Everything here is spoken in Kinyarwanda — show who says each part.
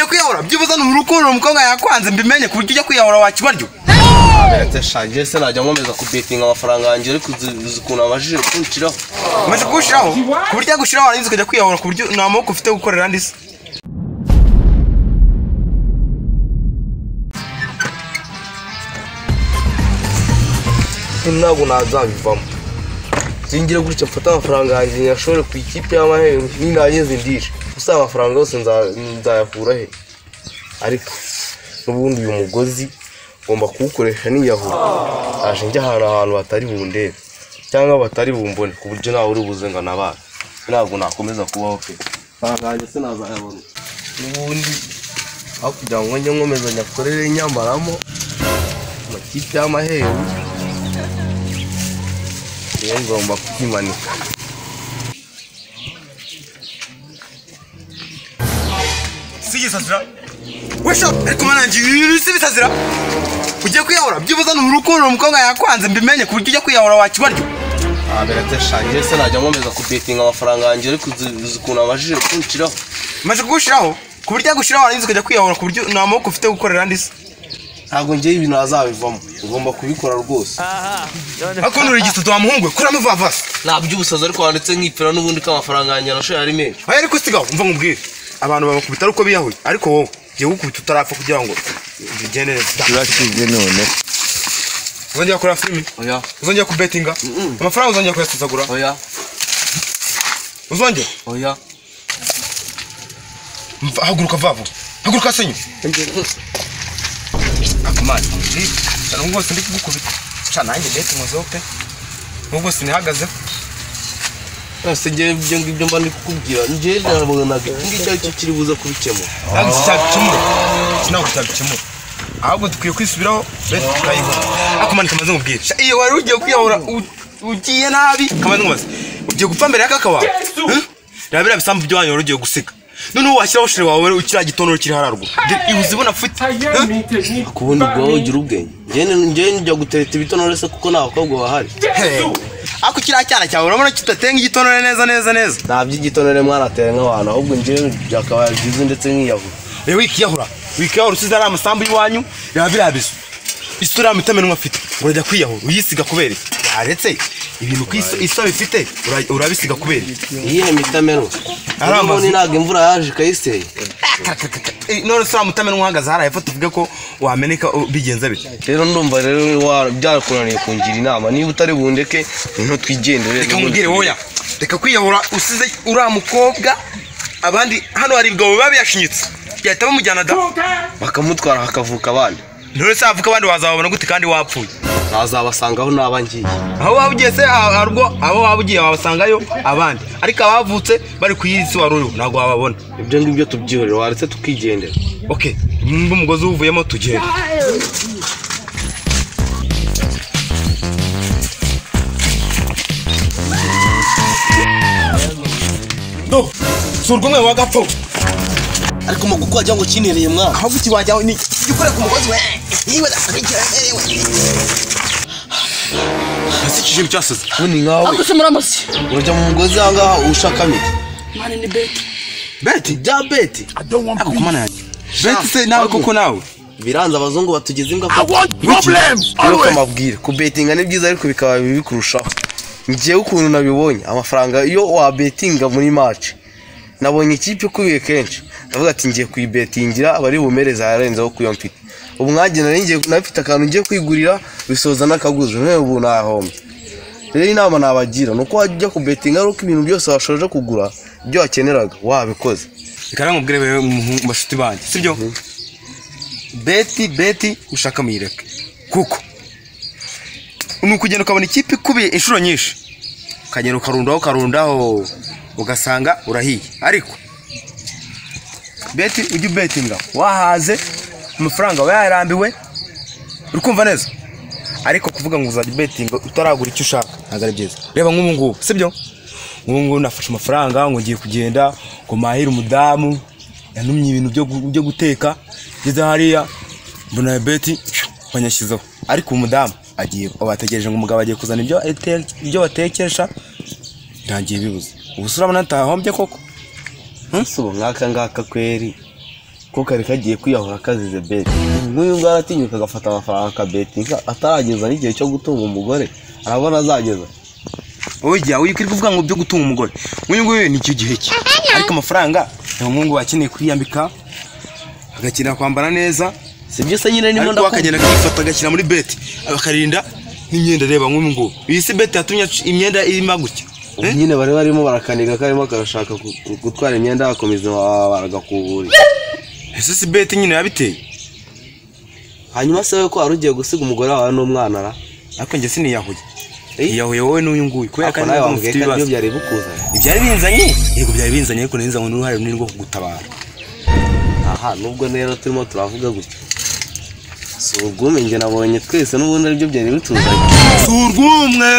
Speaker 1: ujya kwiyahura byibuza n'urukundo umukobwa yakwanze mbimenye ku buryo ujya kwiyahura wakibaryo
Speaker 2: Abete shanje se najya nkomeza kubetinga amafaranga yanjye ariko zikuna abajije kunshiraho
Speaker 1: maze kugushiraho ku buryo yagushiraho warangiza ukajya kwiyahura ku buryo nta maboko ufite gukorera ndise
Speaker 2: ntabwo nazabivamo singira gutya mfata amafaranga yanjye nyashore ku ikipe y'amahero ninageze ndishe gusa amafaranga yose nzayakura he ariko n'ubundi uyu mugozi ngomba kuwukoresha niyahura aje njya ahantu batari bundebe cyangwa batari bumbone ku buryo nawe uri buze ngo nabana ntabwo nakomeza kubaho pe ntangaje se nazayabona n'ubundi aho kugira ngo njye nkomeza nyakorere nyamaramo amakipe y'amahero iyo ngomba kwimanika
Speaker 1: sigisazira wesha ariko manangi sibisazira ujye kwiyahura byibuza n'urukundo umukobwa yakwanze mbimenye ku buryo ujya kwiyahura wakibaryo
Speaker 2: Abete shanje se najya nkomeza kubetinga amafaranga yanjye ariko zikuna abajije kunshiraho
Speaker 1: maze kugushiraho ku buryo yagushiraho warangiza ukajya kwiyahura ku buryo nta maboko ufite gukorera ndise
Speaker 2: ntabwo ngiye ibintu azabivamo ugomba kubikora rwose
Speaker 1: ariko nuri igitutu wa muhungu we kuramo vavasi
Speaker 2: ntabyo ubusaza ariko wanditse nkipfira n'ubundi ko amafaranga yanjye narashoye ari menshi
Speaker 1: oya ariko sigaho umva nkubwire abantu babakubita ari uko biyahuye ariko wowe ugiye gukubita utarapfa kugira ngo bigende neza
Speaker 3: turashize none
Speaker 1: uzongera kureba filimi
Speaker 2: oya
Speaker 1: uzongera kubetinga amafaranga uzongera kuyasuzagura
Speaker 2: oya
Speaker 1: uzongera
Speaker 2: oya
Speaker 1: haguruka vavo haguruka senyu akamani nubwo se ndi kugukubita cha nanjye ndetse muzeho pe nubwo sinihagaze
Speaker 2: ese ngiye ibyo ngibyo mba ndi kukubwira ngiye nabonaga ngicyo cyo kiri buza kubikemura
Speaker 1: ntabwo cyabikemura sinabwo cyabikemura ahubwo dukwiye kwisubiraho bese tukayibona akamani kamaze nkubwire iyo wari ugiye kwiyahura ugiye nabi kamaze nkubaze ugiye gupfa mbere y'akaka wawe rabira bisambu byo wanyu ugiye gusiga noneho washyiraho shire wawe ukira gitonoro kiri hararuguru ibuze ibona fite
Speaker 2: kubundi ubwo ugira ubwenge njye njya gutereta ibitonore se kuko nta bakobwa bahari
Speaker 1: ako kiriya cyana cyawe urabona kitatenga igitonore neza
Speaker 2: nta by'igitonore mwanatere nk'abantu ahubwo njye byakabaye byiza ndetse nk'iyahura
Speaker 1: wikiyahura usize ari amasambu y'iwanyu rabira bisu isura y'amutamenwa afite urajya kwiyahura uyisiga kubera yaretse ibintu kwisa bifite urabisiga kubera
Speaker 2: iyihe mitameno aramboni ntabwo imvura yaje ikayiseye
Speaker 1: none se mutameno uhagaze haraye fa tuvuge ko wameneka bigenza bite
Speaker 2: rero ndumva rero byarakunaniye kungira inama niba utari bundeke nto twigendere
Speaker 1: reka nkubwire woya reka kwiyahura usize uriya mukobwa abandi hano hari ibigabo biba biyashinyitse yahita bamujyana da
Speaker 2: bakamutwara hakavuka abandi
Speaker 1: none se havuka abandi wazababona gute kandi wapfuye
Speaker 2: nazabasangaho naba ngiye
Speaker 1: aho waba ugiye se harwo abo waba ugiye wabasangayo abandi ariko abavutse bari ku isi waruriho ntabwo wababona
Speaker 2: ibyo ngibyo tubyihorera waretse tukigendera
Speaker 1: okay nimba umugozi uvuyemo tugenda do surwa mwe wagapfa
Speaker 2: ariko mukuko wajya ngo kinereye mwana
Speaker 1: ahubwo kiwajya ni gikore ku mugozi we niwe akikiramerewe asikije byasaze
Speaker 2: uni nkawe
Speaker 4: akose muramasi
Speaker 2: urajya mu mugozi hangaha ushaka miti
Speaker 4: mane ni beti
Speaker 2: bya beti
Speaker 1: ako kumana yanjye beti se nawe koko nawe
Speaker 2: biranze abazungu batugeze imbwa
Speaker 3: problems
Speaker 2: always amabwire kubetinga ni byiza ariko bikaba bibi kurushaho ngiye ukuntu nabibonye amafaranga iyo wa betinga muri match nabonye ikipe kubiye kenshi ndavuga ati ngiye kuyibetingira abari bumereza yarenzeho kuyo mfite ubu mwagenda ngiye nafite akantu ngiye kwigurira bisoza nakaguze none ubu nahombe rero inama nabagira nuko wajya kubetinga ariko ibintu byose washoje kugura ibyo wakeneraga wabikoze
Speaker 1: ikara nkubwire wewe mu bashuti banje sibyo beti ushaka muyireke kuko nukugenda ukabona ikipe kubiye inshuro nyinshi ukagenda ukarundaho ugasanga urahiye ariko beti ujye betinga wahaze amafaranga wayarambiwe urukumva neza ariko kuvuga ngo uzajya betinga utaragura icyo ushaka ntabwo ari byiza reba nk'ubu ngubu sibyo nk'ubu nafashe amafaranga ngo ngiye kugenda ngo mahire umudamu yanumye ibintu byo guteka ngeze hariya mbona beti banyashyizeho ariko umudamu agiye bategereje ngo umugabo agiye kuzana ibyo batekesha ntangiye bibuze ubu urabona ntahombye koko
Speaker 2: subo ngaka kweri ko kari kagiye kwiyahura kazize beti. Nk'uyu ngara atinyuka agafata amafaranga akabetinga atarageza n'igihe cyo gutunga umugore arabona azageza.
Speaker 1: Oya uyu kiri kuvuga ngo byo gutunga umugore uyu nguyu ni cyo gihe cye ariko amafaranga umuhungu bakeneye kwiyambika agakina kwambara neza
Speaker 2: sibyo se nyine nimo
Speaker 1: ndakubwira akagenda kwifata agakina muri beti abakarinda n'imyenda reba nk'uyu nguyu iyi si beti yatumye imyenda irimo gutya
Speaker 2: nyine bari barimo barakaniga karimo karashaka gutwara imyenda bakomeza baragakubura.
Speaker 1: Ese si beti nyine yabiteye
Speaker 2: hanyuma se ko arugiye gusiga umugore wawe n'umwana ara
Speaker 1: ariko njye siniyahuye yahuye wowe n'uyu nguyu kubera
Speaker 2: kandi nawe wambwiye ko ibyo byari bukuzanye
Speaker 1: ibyari binzanye yego byari binzanye ariko ninzanye n'uruhare runini rwo kugutabara.
Speaker 2: Aha nubwo rero turimo turavuga gutya si urwumwe njye nabonye twese n'ubundi aribyo byari bituzanye
Speaker 1: si urwumwe